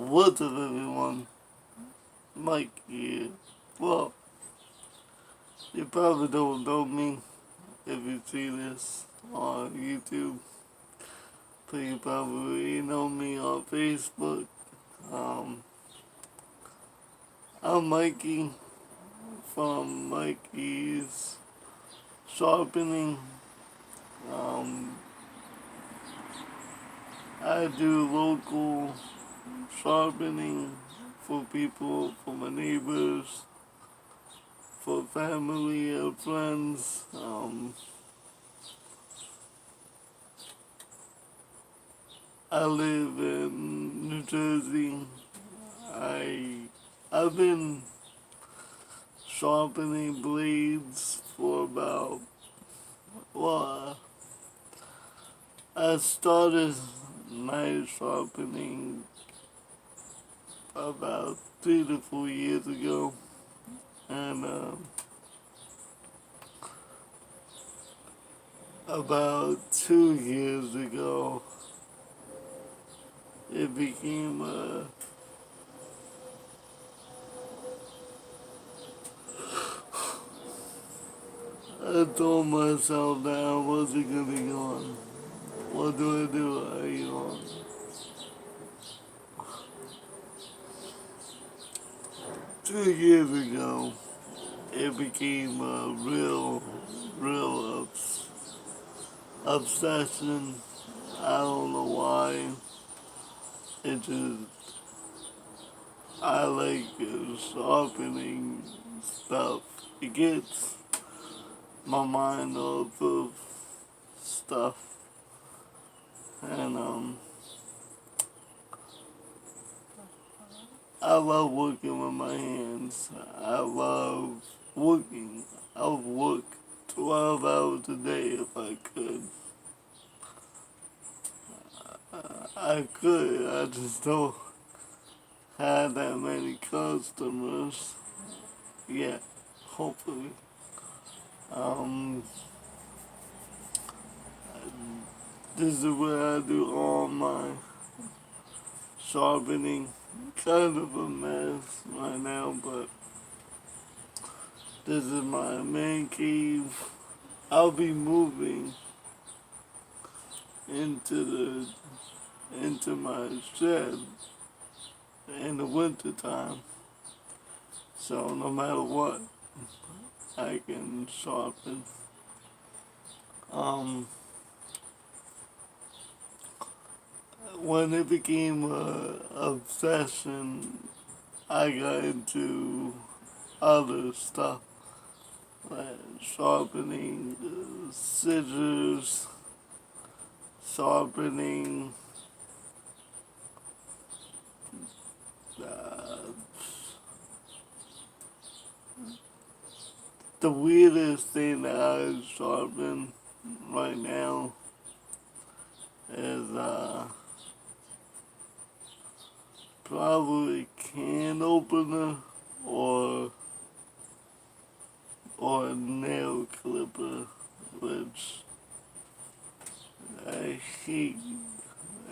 What's up, everyone? Mike here. Well, you probably don't know me if you see this on YouTube, but you probably know me on Facebook. Um, I'm Mikey from Mikeys Sharpening. Um, I do local sharpening for people, for my neighbors, for family and friends. I live in New Jersey. I I've been sharpening blades for about, well, I started knife sharpening about 3 to 4 years ago, and about 2 years ago it became I told myself that I wasn't gonna go on. What do I do? I go on. 2 years ago, it became a real obsession. I don't know why. It just, I like sharpening stuff. It gets my mind off of stuff. And I love working with my hands. I love working. I would work 12 hours a day if I could. I could, I just don't have that many customers yet, hopefully. Um, this is where I do all my sharpening. Kind of a mess right now, but this is my man cave. I'll be moving into my shed in the winter time. So no matter what, I can sharpen. Um, when it became a obsession, I got into other stuff like sharpening scissors, sharpening uh, the weirdest thing that I sharpen right now is probably can opener or or a nail clipper, which I hate.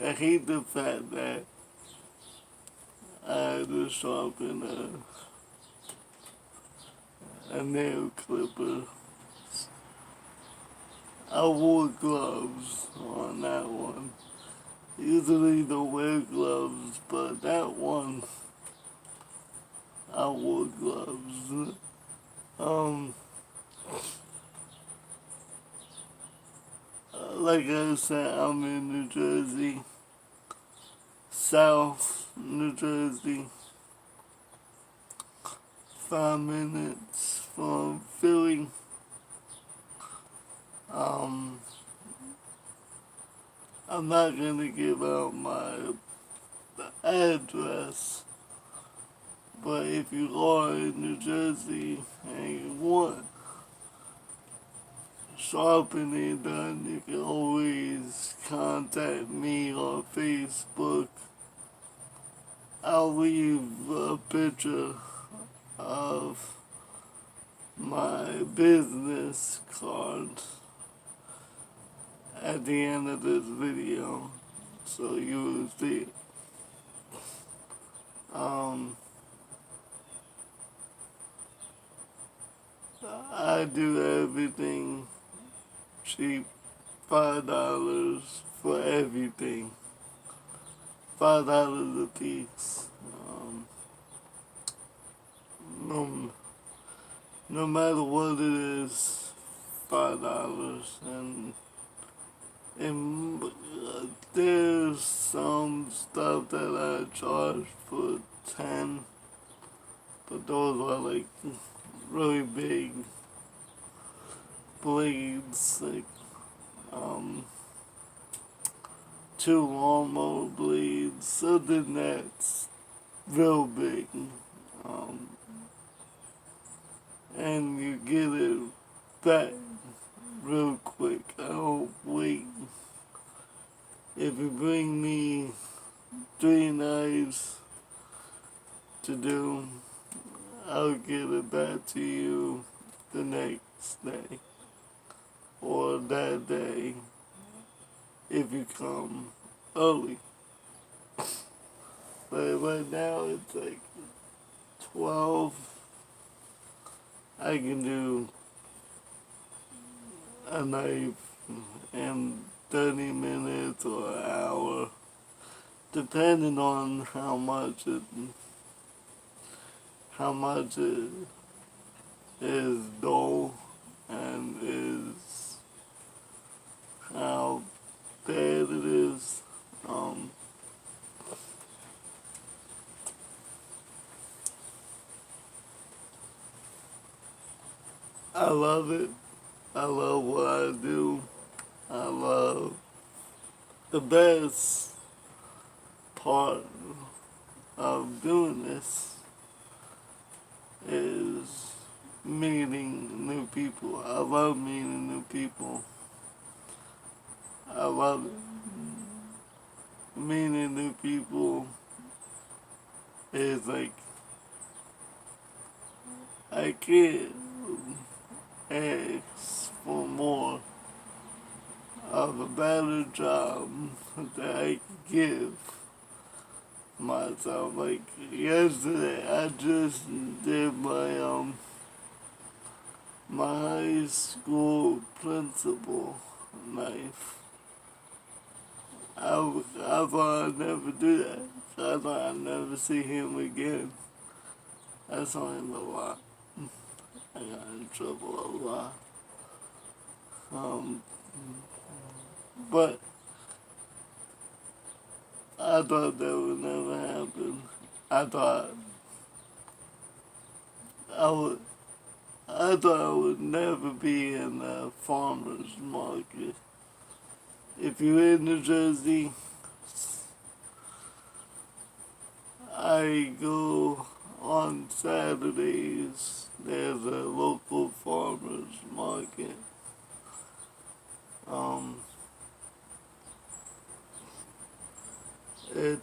I hate the fact that I had to sharpen a nail clipper. I wore gloves on that one. Usually don't wear gloves, but that one I wore gloves. Um, like I said, I'm in New Jersey, South New Jersey, 5 minutes from Philly. Um, I'm not gonna give out my address, but if you are in New Jersey and you want sharpening done, you can always contact me on Facebook. I'll leave a picture of my business card at the end of this video, so you will see it. I do everything cheap. $5 for everything. $5 a piece. No, no matter what it is, $5. And there's some stuff that I charge for 10, but those are like really big blades, like um, two lawnmower blades, something that's real big. Um, and you get it back real quick. I don't wait. If you bring me 3 knives to do, I'll get it back to you the next day or that day if you come early. But right now it's like 12. I can do a knife in 30 minutes or an hour, depending on how much it is dull and is how bad it is. I love it. I love what I do. I love the best part of doing this is meeting new people. I love meeting new people. I love it. Meeting new people is like, I can't ask for more of a better job that I can give myself. Like yesterday, I just did my high school principal knife. I thought I'd never do that. I thought I'd never see him again. I saw him a lot. I got in trouble a lot. Um, but I thought that would never happen. I thought I would. I thought I would never be in the farmer's market. If you're in New Jersey, I go on Saturdays. There's a local farmer's market. Um, it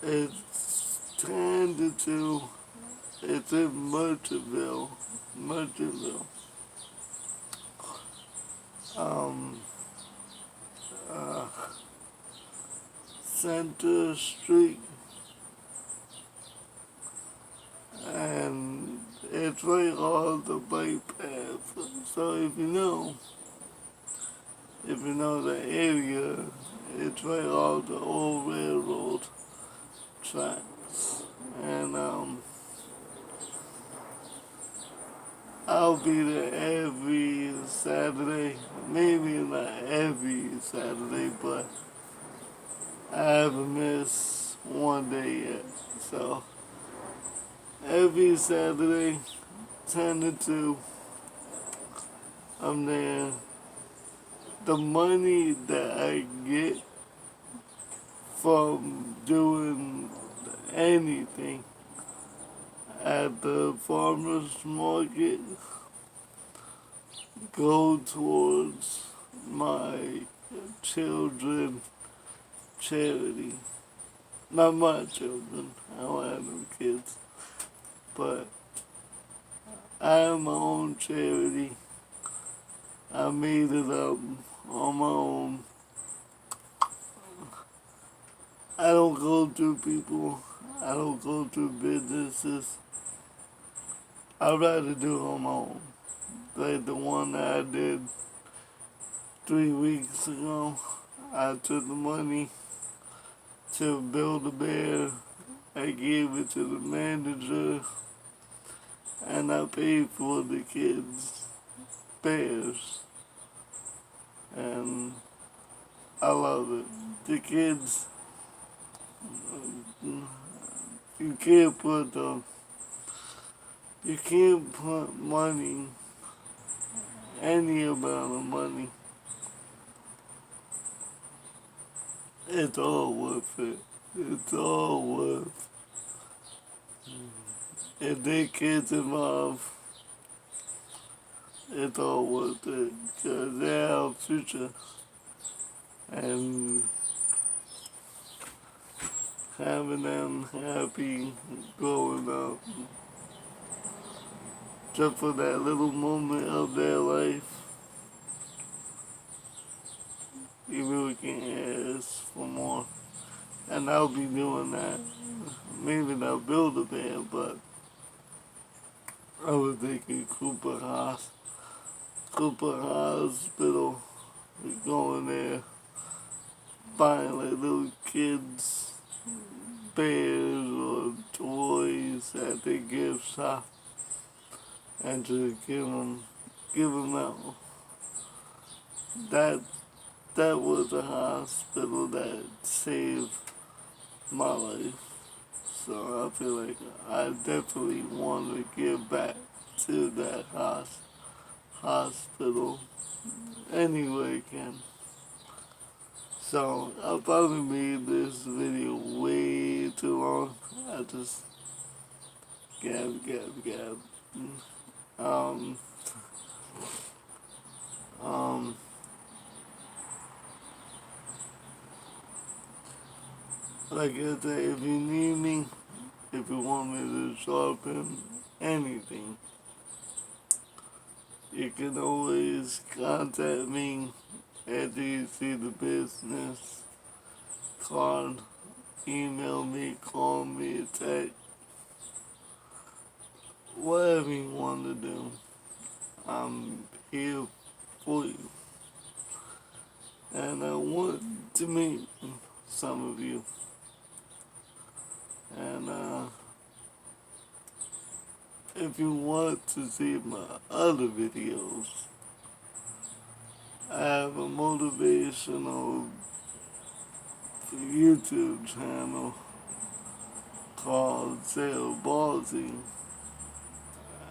it's 10 to 2. It's in Merchantville. Merchantville. Um, uh, Center Street. And it's right on the bike path. So if you know the area, it's right on the old railroad tracks. And I'll be there every Saturday. Maybe not every Saturday, but I haven't missed one day yet. So every Saturday, 10 to 2, I'm there. The money that I get from doing anything at the farmer's market go towards my children charity. Not my children, I don't have no kids, but I have my own charity. I made it up on my own. I don't go through people. I don't go through businesses. I'd rather do it on my own. Like the one that I did 3 weeks ago. I took the money to build a bear. I gave it to the manager and I paid for the kids' bears. And I love it. The kids, you can't put the, you can't put money, any amount of money. It's all worth it. It's all worth. If there kids involved, it's all worth it because they're our future. And having them happy growing up just for that little moment of their life, you really can't ask for more. And I'll be doing that. Maybe not build a band, but I was thinking Cooper Hospital, going there, buying like little kids bears or toys at the gift shop and just give them out. That that was a hospital that saved my life. So I feel like I definitely want to give back to that hospital any way I can. So I probably made this video way too long. I just gab. Um, um, like I said, if you need me, if you want me to sharpen anything, you can always contact me after you see the business card. Email me, call me, text, whatever you want to do. I'm here for you. And I want to meet some of you. And if you want to see my other videos, I have a motivational YouTube channel called Sale Ballsy.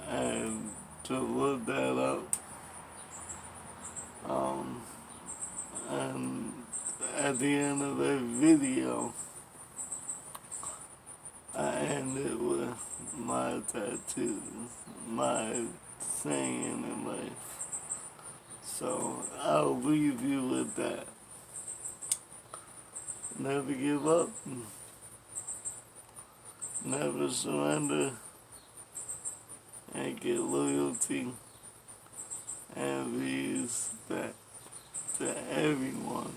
And to look that up. And at the end of every video, I end it with my tattoos, my saying in life. So I'll leave you with that. Never give up, never surrender, and get loyalty and respect to everyone,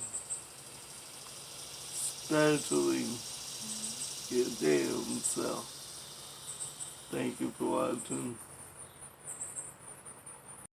especially your damn self. Thank you for watching.